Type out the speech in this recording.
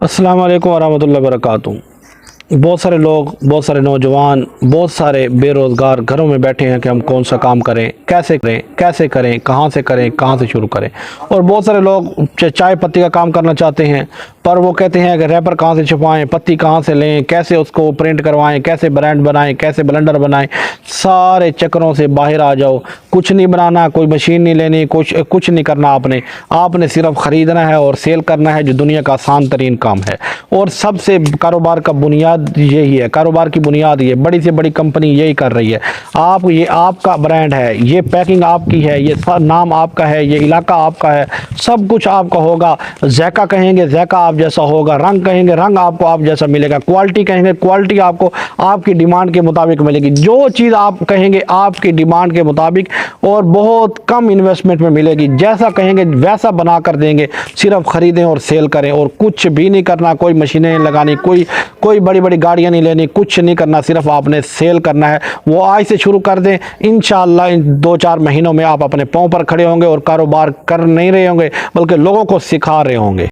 अस्सलाम वालेकुम वरहमतुल्लाहि वबरकातुहू। बहुत सारे लोग, बहुत सारे नौजवान, बहुत सारे बेरोज़गार घरों में बैठे हैं कि हम कौन सा काम करें, कैसे करें, कहाँ से करें, कहाँ से शुरू करें। और बहुत सारे लोग चाय पत्ती का काम करना चाहते हैं, पर वो कहते हैं कि रैपर कहाँ से छुपाएं, पत्ती कहाँ से लें, कैसे उसको प्रिंट करवाएं, कैसे ब्रांड बनाएं, कैसे ब्लेंडर बनाएं। सारे चक्करों से बाहर आ जाओ। कुछ नहीं बनाना, कोई मशीन नहीं लेनी, कुछ नहीं करना। आपने सिर्फ ख़रीदना है और सेल करना है, जो दुनिया का आसान तरीन काम है। और सबसे कारोबार का बुनियाद यही है, कारोबार की बुनियाद ये बड़ी से बड़ी कंपनी यही कर रही है। ये आपका ब्रांड है, ये पैकिंग आपकी है, ये नाम आपका है, ये इलाका आपका है, सब कुछ आपका होगा। ज़ायका कहेंगे ज़ायका आप जैसा होगा, रंग कहेंगे रंग आपको आप जैसा मिलेगा, क्वालिटी कहेंगे क्वालिटी आपको आपकी डिमांड के मुताबिक मिलेगी। जो चीज़ आप कहेंगे आपकी डिमांड के मुताबिक और बहुत कम इन्वेस्टमेंट में मिलेगी। जैसा कहेंगे वैसा बना कर देंगे। सिर्फ ख़रीदें और सेल करें और कुछ भी नहीं करना, कोई मशीनें नहीं लगानी, कोई बड़ी बड़ी गाड़ियां नहीं लेनी, कुछ नहीं करना, सिर्फ आपने सेल करना है। वो आज से शुरू कर दें। इंशाअल्लाह इन 2-4 महीनों में आप अपने पाँव पर खड़े होंगे और कारोबार कर नहीं रहे होंगे, बल्कि लोगों को सिखा रहे होंगे।